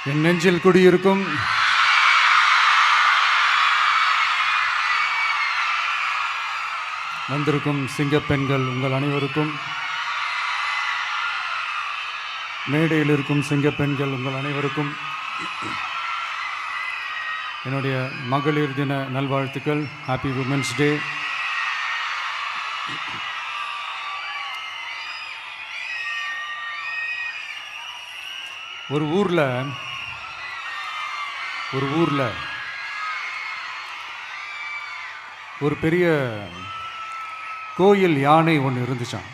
என் நெஞ்சில் குடியிருக்கும் வந்திருக்கும் சிங்கப்பெண்கள் உங்கள் அனைவருக்கும், மேடையில் இருக்கும் சிங்கப்பெண்கள் உங்கள் அனைவருக்கும் என்னுடைய மகளிர் தின நல்வாழ்த்துக்கள். Happy women's day. ஒரு ஊரில் ஒரு பெரிய கோயில் யானை ஒன்று இருந்துச்சான்.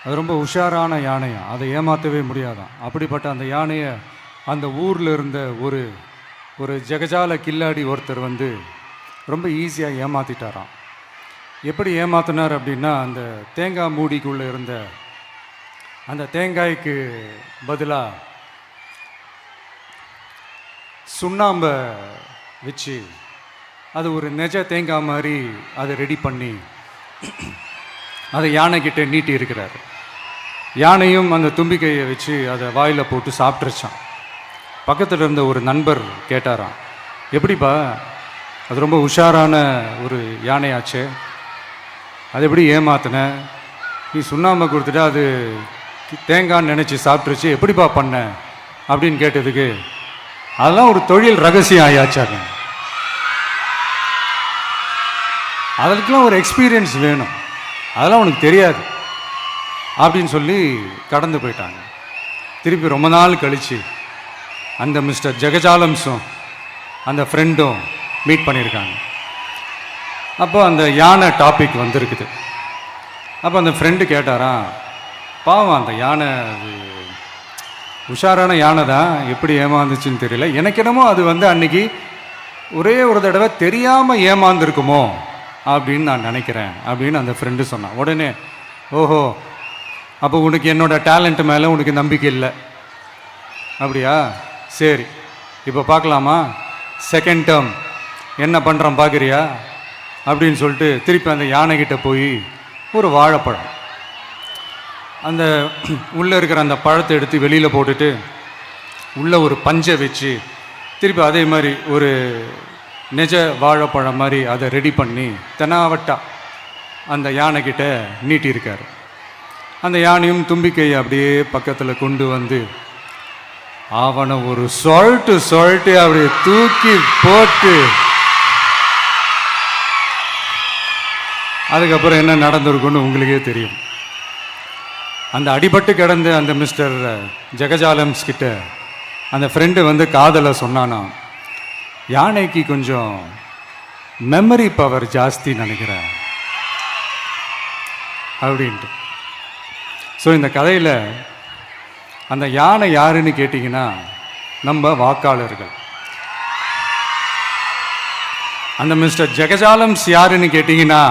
அது ரொம்ப உஷாரான யானையா, அதை ஏமாற்றவே முடியாதான். அப்படிப்பட்ட அந்த யானையை அந்த ஊரில் இருந்த ஒரு ஜெகஜால கில்லாடி ஒருத்தர் ரொம்ப ஈஸியாக ஏமாற்றிட்டாராம். எப்படி ஏமாத்தினார் அப்படின்னா, அந்த தேங்காய் மூடிக்குள்ளே இருந்த அந்த தேங்காய்க்கு பதிலாக சுண்ணாம்பை வச்சு அது ஒரு நெஜ தேங்காய் மாதிரி அதை ரெடி பண்ணி அதை யானைக்கிட்ட நீட்டி இருக்கிறார். யானையும் அந்த தும்பிக்கையை வச்சு அதை வாயில் போட்டு சாப்பிட்ருச்சான். பக்கத்தில் இருந்த ஒரு நண்பர் கேட்டாராம், எப்படிப்பா, அது ரொம்ப உஷாரான ஒரு யானையாச்சே, அது எப்படி ஏமாத்தின? நீ சுண்ணாம்பை கொடுத்துட்டா அது தேங்காய்ன்னு நினச்சி சாப்பிட்ருச்சு, எப்படிப்பா பண்ண அப்படின்னு கேட்டதுக்கு, அதெல்லாம் ஒரு தொழில் ரகசியம் ஆயாச்சாங்க, அதற்கெல்லாம் ஒரு எக்ஸ்பீரியன்ஸ் வேணும், அதெல்லாம் உனக்கு தெரியாது அப்படின்னு சொல்லி கடந்து போயிட்டாங்க. திருப்பி ரொம்ப நாள் கழித்து அந்த மிஸ்டர் ஜெகஜாலம்ஸும் அந்த ஃப்ரெண்டும் மீட் பண்ணியிருக்காங்க. அப்போ அந்த யானை டாபிக் வந்திருக்குது. அப்போ அந்த ஃப்ரெண்டு கேட்டாராம், பாவம் அந்த யானை அது உஷாரான யானை தான், எப்படி ஏமாந்துச்சுன்னு தெரியல, எனக்கு என்னமோ அது அன்னைக்கு ஒரே ஒரு தடவை தெரியாமல் ஏமாந்துருக்குமோ அப்படின்னு நான் நினைக்கிறேன் அப்படின்னு அந்த ஃப்ரெண்டு சொன்னான். உடனே, ஓஹோ, அப்போ உனக்கு என்னோட டேலண்ட் மேலே உனக்கு நம்பிக்கை இல்லை அப்படியா, சரி இப்போ பார்க்கலாமா, செகண்ட் டேர்ம் என்ன பண்ணுறோம் பார்க்குறியா அப்படின்னு சொல்லிட்டு திருப்பி அந்த யானைக்கிட்ட போய் ஒரு வாழைப்பழம், அந்த உள்ளே இருக்கிற அந்த பழத்தை எடுத்து வெளியில் போட்டுட்டு உள்ளே ஒரு பஞ்சை வச்சு திருப்பி அதே மாதிரி ஒரு நெஜ வாழைப்பழம் மாதிரி அதை ரெடி பண்ணி தெனாவட்டா அந்த யானைக்கிட்ட நீட்டியிருக்காரு. அந்த யானையும் தும்பிக்கையை அப்படியே பக்கத்தில் கொண்டு வந்து அவனை ஒரு சொல்லிட்டு அப்படியே தூக்கி போட்டு, அதுக்கப்புறம் என்ன நடந்திருக்குன்னு உங்களுக்கே தெரியும். அந்த அடிபட்டு கிடந்த அந்த மிஸ்டர் ஜெகஜாலம்ஸ் கிட்ட அந்த ஃப்ரெண்டு காதலை சொன்னானா, யானைக்கு கொஞ்சம் மெமரி பவர் ஜாஸ்தி நினைக்கிறேன் அப்படின்ட்டு. ஸோ இந்த கதையில் அந்த யானை யாருன்னு கேட்டிங்கன்னா நம்ம வாக்காளர்கள். அந்த மிஸ்டர் ஜெகஜாலம்ஸ் யாருன்னு கேட்டிங்கன்னா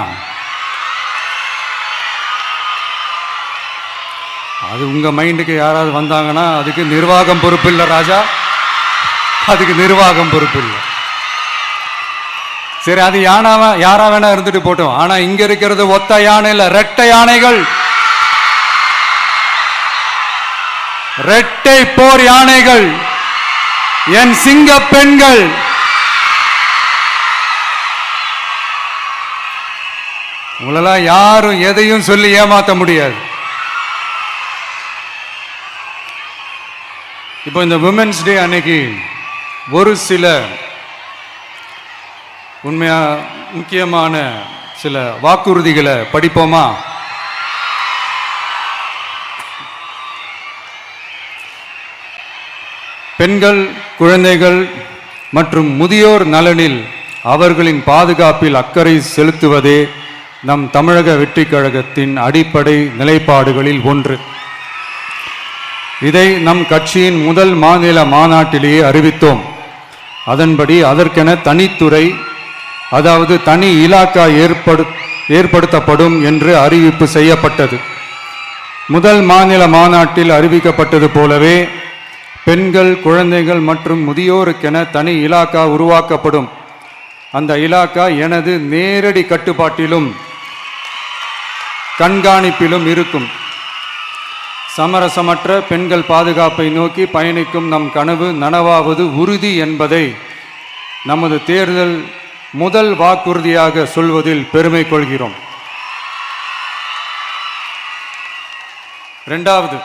அது உங்கள் மைண்டுக்கு யாராவது வந்தாங்கன்னா அதுக்கு நிர்வாகம் பொறுப்பு இல்லை ராஜா, அதுக்கு நிர்வாகம் பொறுப்பு இல்லை. சரி, அது யாரா வேணா இருந்துட்டு போட்டோம். ஆனால் இங்கே இருக்கிறது ஒத்த யானை இல்லை, ரெட்டை யானைகள், ரெட்டை போர் யானைகள், என் சிங்க பெண்கள். உங்களெல்லாம் யாரும் எதையும் சொல்லி ஏமாற்ற முடியாது. இப்போ இந்த விமென்ஸ் டே அன்னைக்கு ஒரு சில முக்கியமான சில வாக்குறுதிகளை படிப்போமா? பெண்கள், குழந்தைகள் மற்றும் முதியோர் நலனில் அவர்களின் பாதுகாப்பில் அக்கறை செலுத்துவதே நம் தமிழக வெற்றிக் கழகத்தின் அடிப்படை நிலைப்பாடுகளில் ஒன்று. இதை நம் கட்சியின் முதல் மாநில மாநாட்டிலேயே அறிவித்தோம். அதன்படி அதற்கென தனித்துறை, அதாவது தனி இலாக்கா ஏற்படுத்தப்படும் என்று அறிவிப்பு செய்யப்பட்டது. முதல் மாநில மாநாட்டில் அறிவிக்கப்பட்டது போலவே பெண்கள், குழந்தைகள் மற்றும் முதியோருக்கென தனி இலாக்கா உருவாக்கப்படும். அந்த இலாக்கா எனது நேரடி கட்டுப்பாட்டிலும் கண்காணிப்பிலும் இருக்கும். சமரசமற்ற பெண்கள் பாதுகாப்பை நோக்கி பயணிக்கும் நம் கனவு நனவாவது உறுதி என்பதை நமது தேர்தல் முதல் வாக்குறுதியாக சொல்வதில் பெருமை கொள்கிறோம். இரண்டாவது,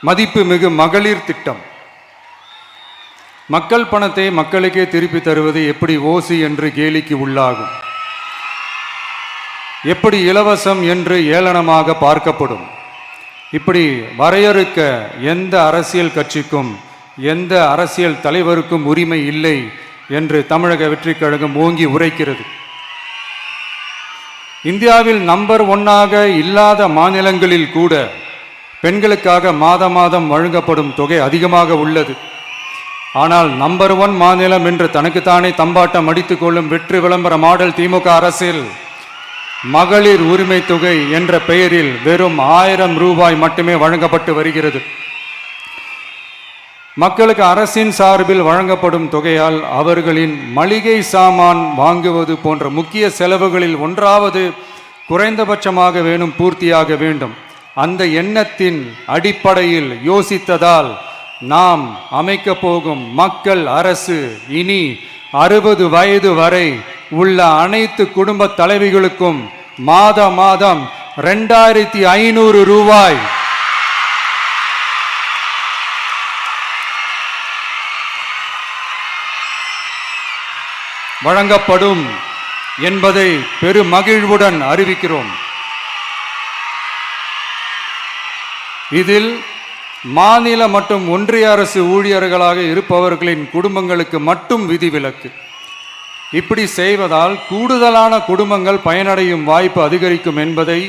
மதிப்புமிகு மகளிர் திட்டம். மக்கள் பணத்தை மக்களுக்கே திருப்பி தருவது எப்படி ஓசி என்று கேலிக்கு உள்ளாகும், எப்படி இலவசம் என்று ஏளனமாக பார்க்கப்படும். இப்படி வரையறுக்க எந்த அரசியல் கட்சிக்கும் எந்த அரசியல் தலைவருக்கும் உரிமை இல்லை என்று தமிழக வெற்றிக் கழகம் ஓங்கி உரைக்கிறது. இந்தியாவில் நம்பர் 1ஆக இல்லாத மாநிலங்களில் கூட பெண்களுக்காக மாதம் மாதம் வழங்கப்படும் தொகை அதிகமாக உள்ளது. ஆனால் நம்பர் 1 மாநிலம் என்று தனக்குத்தானே தம்பாட்டம் அடித்துக் கொள்ளும் வெற்றி விளம்பர மாடல் திமுக அரசில் மகளிர் உரிமை தொகை என்ற பெயரில் வெறும் 1000 ரூபாய் மட்டுமே வழங்கப்பட்டு வருகிறது. மக்களுக்கு அரசின் சார்பில் வழங்கப்படும் தொகையால் அவர்களின் மளிகை சாமான் வாங்குவது போன்ற முக்கிய செலவுகளில் ஒன்றாவது குறைந்தபட்சமாக வேணும் பூர்த்தியாக வேண்டும். அந்த எண்ணத்தின் அடிப்படையில் யோசித்ததால் நாம் அமைக்க போகும் மக்கள் அரசு இனி 60 வயது வரை உள்ள அனைத்து குடும்ப தலைவிகளுக்கும் மாதம் 2500 ரூபாய் வழங்கப்படும் என்பதை பெருமகிழ்வுடன் அறிவிக்கிறோம். இதில் மாநில மற்றும் ஒன்றிய அரசு ஊழியர்களாக இருப்பவர்களின் குடும்பங்களுக்கு மட்டும் விதிவிலக்கு. இப்படி செய்வதால் கூடுதலான குடும்பங்கள் பயனடையும் வாய்ப்பு அதிகரிக்கும் என்பதை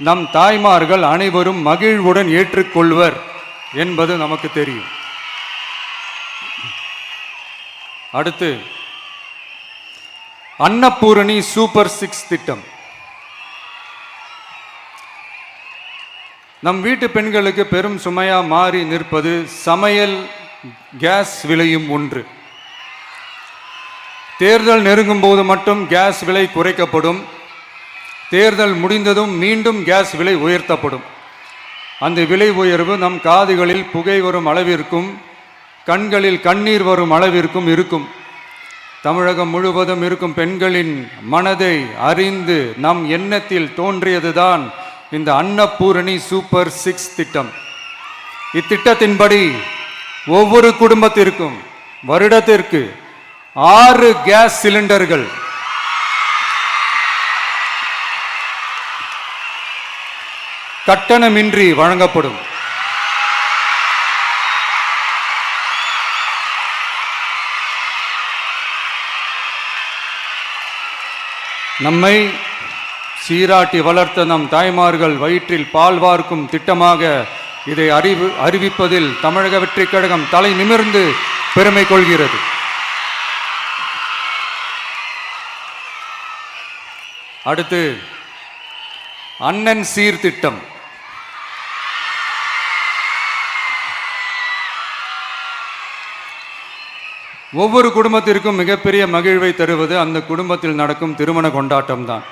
நம் தாய்மார்கள் அனைவரும் மகிழ்வுடன் ஏற்றுக்கொள்வர் என்பது நமக்கு தெரியும். அடுத்து, அன்னபூரணி சூப்பர் 6 திட்டம். நம் வீட்டு பெண்களுக்கு பெரும் சுமையா மாறி நிற்பது சமையல் கேஸ் விலையும் ஒன்று. தேர்தல் நெருங்கும் போது மட்டும் கேஸ் விலை குறைக்கப்படும், தேர்தல் முடிந்ததும் மீண்டும் கேஸ் விலை உயர்த்தப்படும். அந்த விலை உயர்வு நம் காதுகளில் புகை வரும் அளவிற்கும் கண்களில் கண்ணீர் வரும் அளவிற்கும் இருக்கும். தமிழகம் முழுவதும் இருக்கும் பெண்களின் மனதை அறிந்து நம் எண்ணத்தில் தோன்றியதுதான் இந்த அன்னபூரணி சூப்பர் 6 திட்டம். இத்திட்டத்தின்படி ஒவ்வொரு குடும்பத்திற்கும் வருடத்திற்கு 6 கேஸ் சிலிண்டர்கள் கட்டணமின்றி வழங்கப்படும். நம்மை சீராட்டி வளர்த்த நம் தாய்மார்கள் வயிற்றில் பால் வார்க்கும் திட்டமாக இதை அறிவிப்பதில் தமிழக வெற்றிக் கழகம் தலை நிமிர்ந்து பெருமை கொள்கிறது. அடுத்து, அண்ணன் சீர்திட்டம். ஒவ்வொரு குடும்பத்திற்கும் மிகப்பெரிய மகிழ்வை தருவது அந்த குடும்பத்தில் நடக்கும் திருமண கொண்டாட்டம் தான்.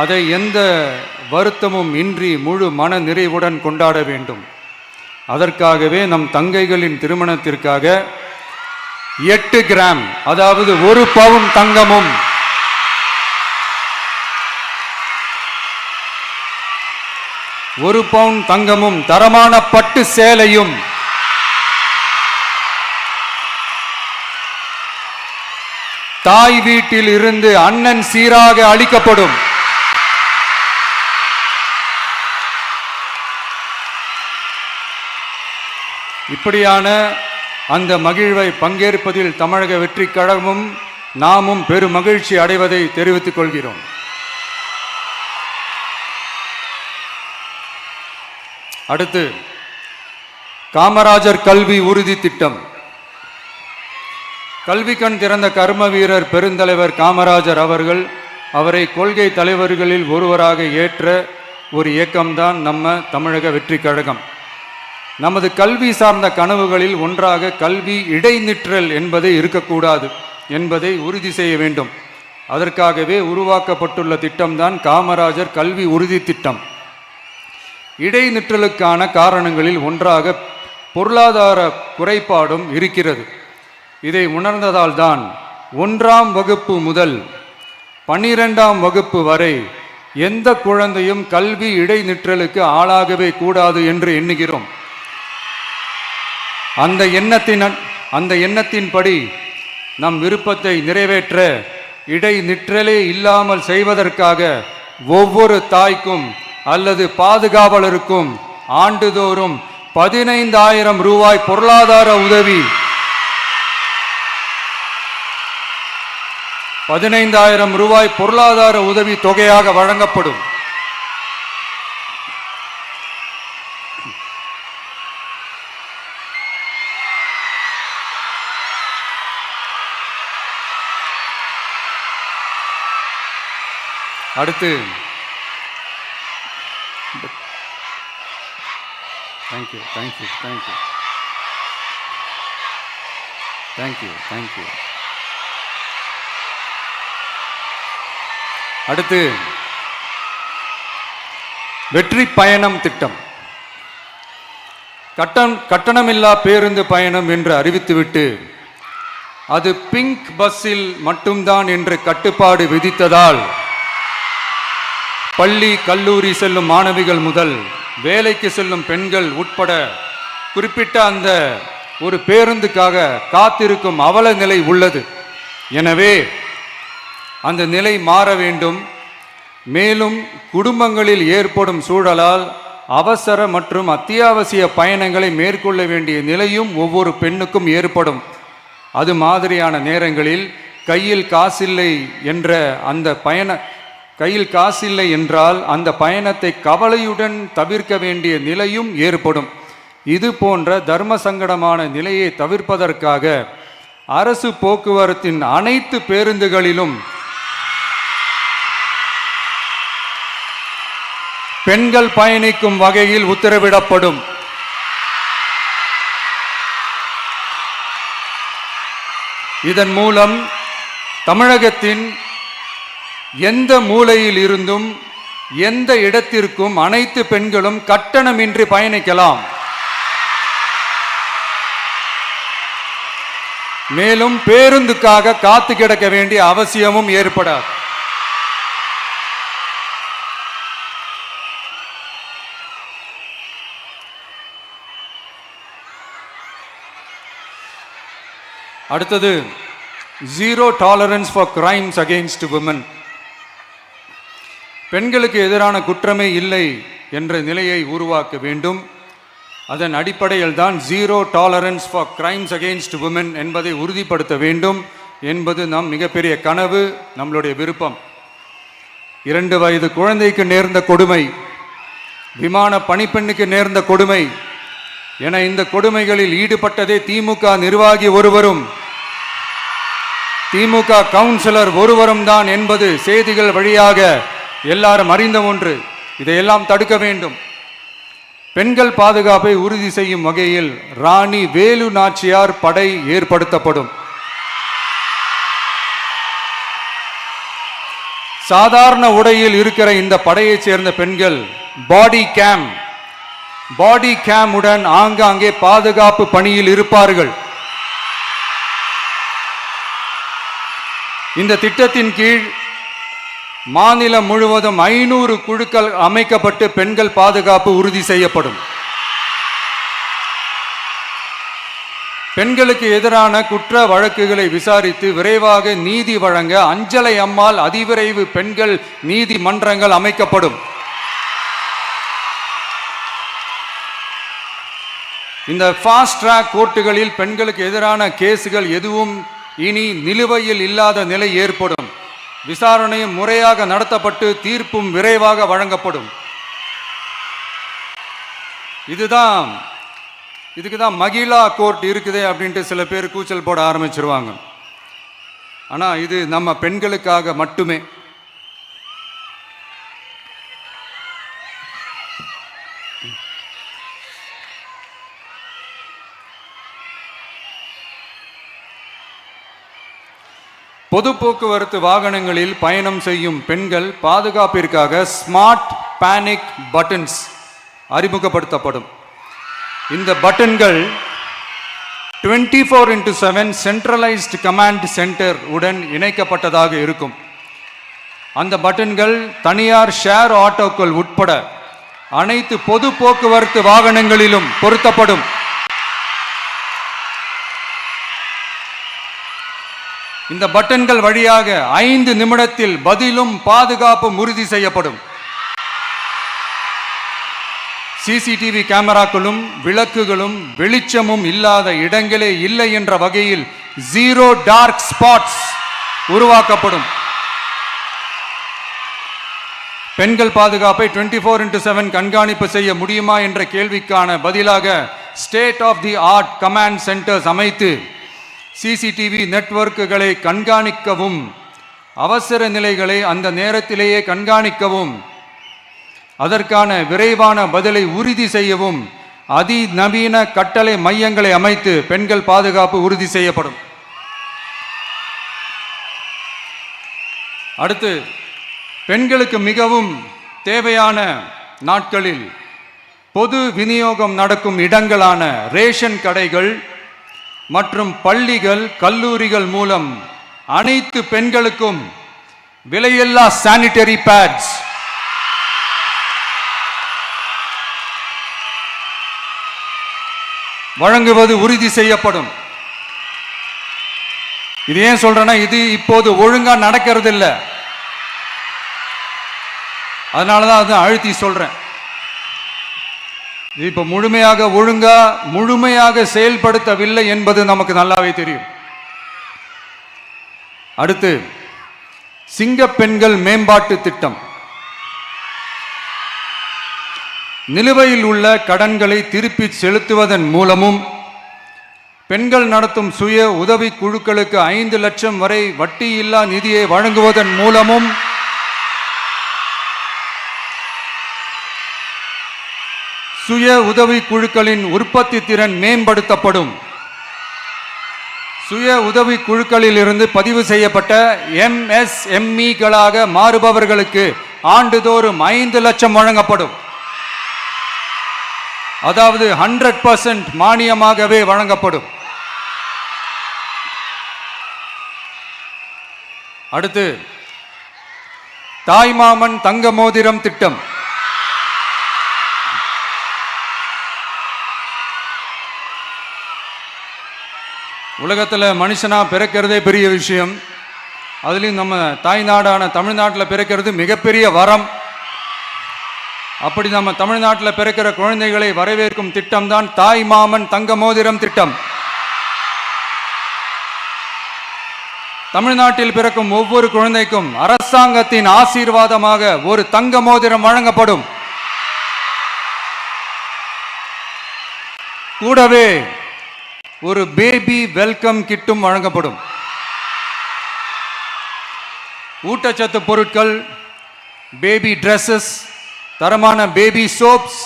அதை எந்த வருத்தமும் இன்றி முழு மன நிறைவுடன் கொண்டாட வேண்டும். அதற்காகவே நம் தங்கைகளின் திருமணத்திற்காக 8 கிராம், அதாவது 1 பவுன் தங்கமும் 1 பவுன் தங்கமும் தரமான பட்டு சேலையும் தாய் வீட்டில் இருந்து அண்ணன் சீராக அளிக்கப்படும். இப்படியான அந்த மகிழ்வை பங்கேற்பதில் தமிழக வெற்றிக் கழகமும் நாமும் பெரும் மகிழ்ச்சி அடைவதை தெரிவித்துக் கொள்கிறோம். அடுத்து, காமராஜர் கல்வி உறுதி திட்டம். கல்வி கண் திறந்த கர்ம வீரர் பெருந்தலைவர் காமராஜர் அவரை கொள்கை தலைவர்களில் ஒருவராக ஏற்ற ஒரு இயக்கம்தான் நம்ம தமிழக வெற்றிக் கழகம். நமது கல்வி சார்ந்த கனவுகளில் ஒன்றாக கல்வி இடைநிற்றல் என்பதை இருக்கக்கூடாது என்பதை உறுதி செய்ய வேண்டும். அதற்காகவே உருவாக்கப்பட்டுள்ள திட்டம்தான் காமராஜர் கல்வி உறுதி திட்டம். இடைநிற்றலுக்கான காரணங்களில் ஒன்றாக பொருளாதார குறைபாடும் இருக்கிறது. இதை உணர்ந்ததால் தான் 1ஆம் வகுப்பு முதல் 12ஆம் வகுப்பு வரை எந்த குழந்தையும் கல்வி இடைநிற்றலுக்கு ஆளாகவே கூடாது என்று எண்ணுகிறோம். அந்த எண்ணத்தின்படி நம் விருப்பத்தை நிறைவேற்ற இடைநிற்றலே இல்லாமல் செய்வதற்காக ஒவ்வொரு தாய்க்கும் அல்லது பாதுகாவலருக்கும் ஆண்டுதோறும் 15,000 ரூபாய் பொருளாதார உதவி 15,000 ரூபாய் பொருளாதார உதவி தொகையாக வழங்கப்படும். அடுத்து thank you thank you thank you thank you thank you அடுத்து வெற்றி பயணம் திட்டம். கட்டணமில்லா பேருந்து பயணம் என்று அறிவித்துவிட்டு அது பிங்க் பஸ்ஸில் மட்டும்தான் என்று கட்டுப்பாடு விதித்ததால் பள்ளி கல்லூரி செல்லும் மாணவிகள் முதல் வேலைக்கு செல்லும் பெண்கள் உட்பட குறிப்பிட்ட அந்த ஒரு பேருந்துக்காக காத்திருக்கும் அவல நிலை உள்ளது. எனவே அந்த நிலை மாற வேண்டும். மேலும் குடும்பங்களில் ஏற்படும் சூழலால் அவசர மற்றும் அத்தியாவசிய பயணங்களை மேற்கொள்ள வேண்டிய நிலையும் ஒவ்வொரு பெண்ணுக்கும் ஏற்படும். அது மாதிரியான நேரங்களில் கையில் காசில்லை என்றால் அந்த பயணத்தை கவலையுடன் தவிர்க்க வேண்டிய நிலையும் ஏற்படும். இது போன்ற தர்ம சங்கடமான நிலையை தவிர்ப்பதற்காக அரசு போக்குவரத்தின் அனைத்து பேருந்துகளிலும் பெண்கள் பயணிக்கும் வகையில் உத்தரவிடப்படும். இதன் மூலம் தமிழகத்தின் எந்த மூலையில் இருந்தும் எந்த இடத்திற்கும் அனைத்து பெண்களும் கட்டணமின்றி பயணிக்கலாம். மேலும் பேருந்துக்காக காத்து கிடக்க வேண்டிய அவசியமும் ஏற்படாது. அடுத்தது zero tolerance for crimes against women. பெண்களுக்கு எதிரான குற்றமே இல்லை என்ற நிலையை உருவாக்க வேண்டும். அதன் அடிப்படையில் தான் zero tolerance for crimes against women என்பதை உறுதிப்படுத்த வேண்டும் என்பது நம் மிகப்பெரிய கனவு, நம்மளுடைய விருப்பம். 2 வயது குழந்தைக்கு நேர்ந்த கொடுமை, விமான பணிப்பெண்ணுக்கு நேர்ந்த கொடுமை என இந்த கொடுமைகளில் ஈடுபட்டதே திமுக நிர்வாகி ஒருவரும் திமுக கவுன்சிலர் ஒருவரும் தான் என்பது செய்திகள் வழியாக எல்லாரும் அறிந்த ஒன்று. இதையெல்லாம் தடுக்க வேண்டும். பெண்கள் பாதுகாப்பை உறுதி செய்யும் வகையில் ராணி வேலு நாச்சியார் படை ஏற்படுத்தப்படும். சாதாரண உடையில் இருக்கிற இந்த படையைச் சேர்ந்த பெண்கள் பாடி கேம் உடன் ஆங்காங்கே பாதுகாப்பு பணியில் இருப்பார்கள். இந்த திட்டத்தின் கீழ் மாநிலம் முழுவதும் 500 குழுக்கள் அமைக்கப்பட்டு பெண்கள் பாதுகாப்பு உறுதி செய்யப்படும். பெண்களுக்கு எதிரான குற்ற வழக்குகளை விசாரித்து விரைவாக நீதி வழங்க அஞ்சலை அம்மாள் அதிவிரைவு பெண்கள் நீதிமன்றங்கள் அமைக்கப்படும். இந்த ஃபாஸ்ட் ட்ராக் கோர்ட்டுகளில் பெண்களுக்கு எதிரான கேசுகள் எதுவும் இனி நிலுவையில் இல்லாத நிலை ஏற்படும். விசாரணையும் முறையாக நடத்தப்பட்டு தீர்ப்பும் விரைவாக வழங்கப்படும். இதுக்கு தான் மகிழா கோர்ட் இருக்குதே அப்படின்ட்டு சில பேர் கூச்சல் போட ஆரம்பிச்சிருவாங்க. ஆனால் இது நம்ம பெண்களுக்காக மட்டுமே. பொது போக்குவரத்து வாகனங்களில் பயணம் செய்யும் பெண்கள் பாதுகாப்பிற்காக ஸ்மார்ட் பேனிக் பட்டன்ஸ் அறிமுகப்படுத்தப்படும். இந்த பட்டன்கள் 24/7 சென்ட்ரலைஸ்டு கமாண்ட் சென்டர் உடன் இணைக்கப்பட்டதாக இருக்கும். அந்த பட்டன்கள் தனியார் ஷேர் ஆட்டோக்கள் உட்பட அனைத்து பொது போக்குவரத்து வாகனங்களிலும் பொருத்தப்படும். இந்த பட்டன்கள் வழியாக 5 நிமிடத்தில் பதிலும் பாதுகாப்பும் உறுதி செய்யப்படும். சிசிடிவி கேமராக்களும் விளக்குகளும் வெளிச்சமும் இல்லாத இடங்களே இல்லை என்ற வகையில் 0 டார்க் ஸ்பாட்ஸ் உருவாக்கப்படும். பெண்கள் பாதுகாப்பை 24/7 கண்காணிப்பு செய்ய முடியுமா என்ற கேள்விக்கான பதிலாக state of the art command centres அமைத்து சிசிடிவி நெட்வொர்க்குகளை கண்காணிக்கவும் அவசர நிலைகளை அந்த நேரத்திலேயே கண்காணிக்கவும் அதற்கான விரைவான பதிலை உறுதி செய்யவும் அதிநவீன கட்டளை மையங்களை அமைத்து பெண்கள் பாதுகாப்பு உறுதி செய்யப்படும். அடுத்து, பெண்களுக்கு மிகவும் தேவையான நாட்களில் பொது விநியோகம் நடக்கும் இடங்களான ரேஷன் கடைகள் மற்றும் பள்ளிகள் கல்லூரிகள் மூலம் அனைத்து பெண்களுக்கும் விலையில்லா சானிட்டரி பேட்ஸ் வழங்குவது உறுதி செய்யப்படும். இது ஏன் சொல்றேன்னா, இது இப்போது ஒழுங்கா நடக்கிறது இல்லை, அதனாலதான் அதை அழுத்தி சொல்றேன். இது இப்ப முழுமையாக செயல்படுத்தவில்லை என்பது நமக்கு நல்லாவே தெரியும். அடுத்து, சிங்க பெண்கள் மேம்பாட்டு திட்டம். நிலுவையில் உள்ள கடன்களை திருப்பி செலுத்துவதன் மூலமும் பெண்கள் நடத்தும் சுய உதவி குழுக்களுக்கு 5 லட்சம் வரை வட்டியில்லா நிதியை வழங்குவதன் மூலமும் சுய உதவி குழுக்களின் உற்பத்தி திறன் மேம்படுத்தப்படும். சுய உதவி குழுக்களில் இருந்து பதிவு செய்யப்பட்ட MSMEகளாக மாறுபவர்களுக்கு ஆண்டுதோறும் 5 லட்சம் வழங்கப்படும். அதாவது 100% மானியமாகவே வழங்கப்படும். அடுத்து, தாய்மாமன் தங்க மோதிரம் திட்டம். உலகத்தில் மனுஷனா பிறக்கிறதே பெரிய விஷயம். அதுலேயும் நம்ம தாய்நாடான தமிழ்நாட்டில் பிறக்கிறது மிகப்பெரிய வரம். அப்படி நம்ம தமிழ்நாட்டில் பிறக்கிற குழந்தைகளை வரவேற்கும் திட்டம் தான் தாய் மாமன் தங்க மோதிரம் திட்டம். தமிழ்நாட்டில் பிறக்கும் ஒவ்வொரு குழந்தைக்கும் அரசாங்கத்தின் ஆசீர்வாதமாக ஒரு தங்க மோதிரம் வழங்கப்படும். கூடவே ஒரு பேபி வெல்கம் கிட்டும் வழங்கப்படும். ஊட்டச்சத்து பொருட்கள், பேபி ட்ரெஸ்ஸஸ், தரமான baby soaps,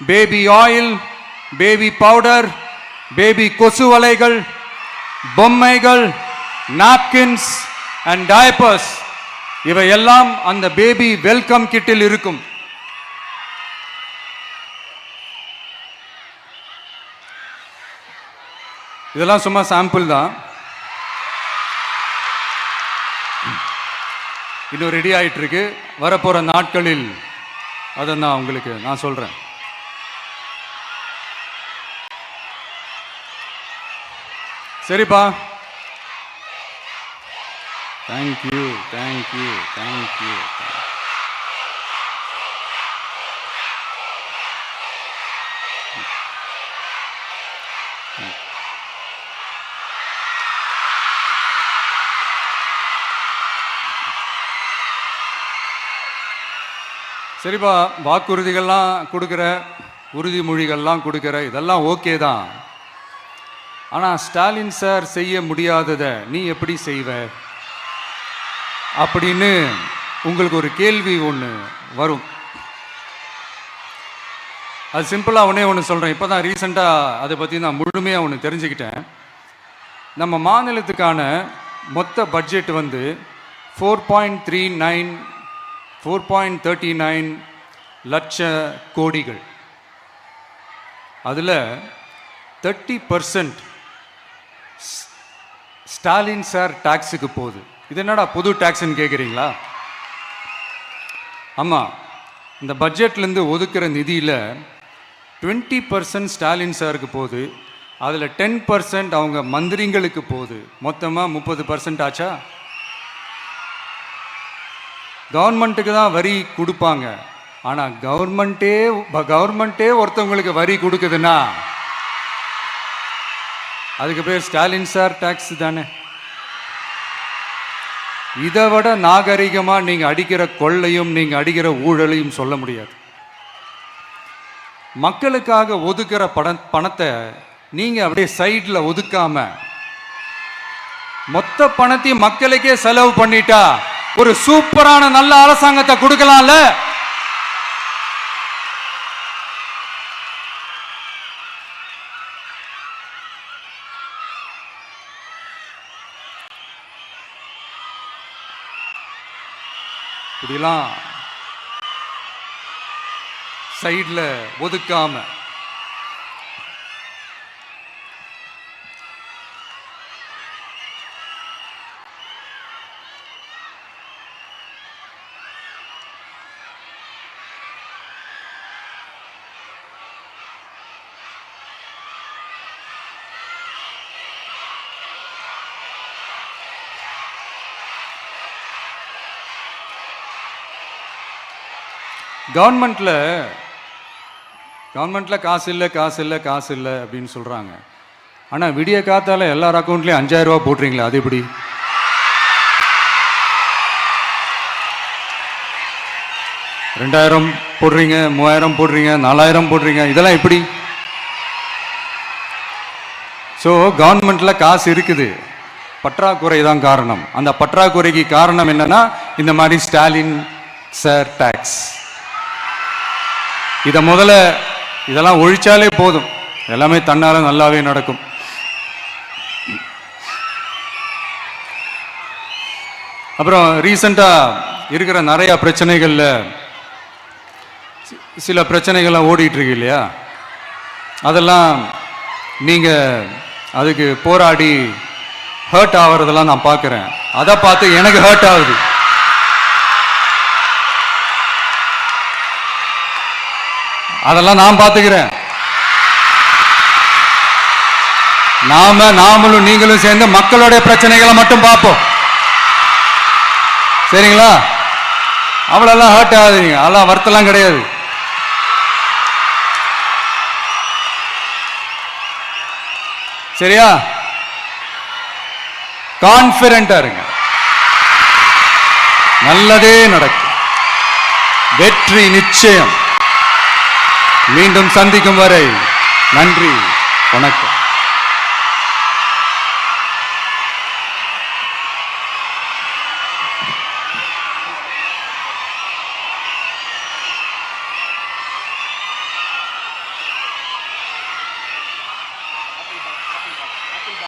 baby oil, baby powder, baby கொசு வலைகள், பொம்மைகள், நாப்கின்ஸ் அண்ட் டயப்பர்ஸ் இவையெல்லாம் அந்த பேபி வெல்கம் கிட்டில் இருக்கும். இதெல்லாம் சும்மா சாம்பிள் தான். இன்னும் ரெடி ஆயிட்டு இருக்கு. வரப்போற நாட்களில் அதை நான் சொல்றேன். சரிப்பா, தேங்க்யூ தேங்க்யூ தேங்க்யூ. சரிப்பா, வாக்குறுதிகள்லாம் கொடுக்குற, உறுதிமொழிகள்லாம் கொடுக்குற, இதெல்லாம் ஓகே தான். ஆனால் ஸ்டாலின் சார் செய்ய முடியாததை நீ எப்படி செய்வ அப்படின்னு உங்களுக்கு ஒரு கேள்வி ஒன்று வரும். அது சிம்பிளாக ஒன்று சொல்கிறேன். இப்போ தான் ரீசெண்டாக அதை பற்றி நான் முழுமையாக ஒன்று தெரிஞ்சுக்கிட்டேன். நம்ம மாநிலத்துக்கான மொத்த பட்ஜெட் வந்து 4.39 லட்ச கோடிகள். அதில் 30% ஸ்டாலின் சார் டாக்ஸுக்கு போகுது. இது என்னடா புது டாக்ஸ்ன்னு கேட்குறீங்களா? ஆமாம், இந்த பட்ஜெட்லேருந்து ஒதுக்குற நிதியில் 20% ஸ்டாலின் சாருக்கு போகுது. அதில் 10% அவங்க மந்திரிங்களுக்கு போகுது. மொத்தமாக 30% ஆச்சா? கவர்மெண்ட்டுக்கு தான் வரி கொடுப்பாங்க. ஆனால் கவர்மெண்ட்டே ஒருத்தவங்களுக்கு வரி கொடுக்குதுன்னா அதுக்கு பேர் ஸ்டாலின் சார் டாக்ஸ் தானே. இதை விட நாகரிகமாக நீங்கள் அடிக்கிற கொள்ளையும் நீங்கள் அடிக்கிற ஊழலையும் சொல்ல முடியாது. மக்களுக்காக ஒதுக்குற பணத்தை நீங்கள் அப்படியே சைடில் ஒதுக்காம மொத்த பணத்தையும் மக்களுக்கே செலவு பண்ணிட்டா ஒரு சூப்பரான நல்ல அரசாங்கத்தை கொடுக்கலாம்ல. இப்படிலாம் சைடில் ஒதுக்காம கவர்மெண்ட்ல காசு இல்லை அப்படின்னு சொல்றாங்க. ஆனால் விடிய காத்தால எல்லார் அக்கௌண்ட்லேயும் 5000 ரூபா போட்டுறீங்களா? அது எப்படி? $2000 போடுறீங்க, 3000 போடுறீங்க, 4000 போடுறீங்க, இதெல்லாம் எப்படி? ஸோ கவர்மெண்ட்ல காசு இருக்குது, பற்றாக்குறை தான் காரணம். அந்த பற்றாக்குறைக்கு காரணம் என்னன்னா இந்த மாதிரி ஸ்டாலின் சார் டாக்ஸ். இதை முதல்ல இதெல்லாம் ஒழிச்சாலே போதும், எல்லாமே தன்னால நல்லாவே நடக்கும். அப்புறம் ரீசண்டா இருக்கிற நிறைய பிரச்சனைகள்ல சில பிரச்சனைகள்லாம் ஓடிட்டு இருக்கு இல்லையா? அதெல்லாம் நீங்க அதுக்கு போராடி ஹர்ட் ஆகிறதெல்லாம் நான் பார்க்குறேன். அதை பார்த்து எனக்கு ஹர்ட் ஆகுது. அதெல்லாம் நான் பார்த்துக்கிறேன். நாமளும் நீங்களும் சேர்ந்து மக்களுடைய பிரச்சனைகளை மட்டும் பார்ப்போம், சரிங்களா? அவ்வளோலாம் ஹர்ட் ஆகுதுங்க, அதெல்லாம் வருத்தலாம் கிடையாது. சரியா? கான்ஃபிடென்ட்டா இருங்க, நல்லதே நடக்கும், வெற்றி நிச்சயம். மீண்டும் சந்திக்கும் வரை நன்றி, வணக்கம்.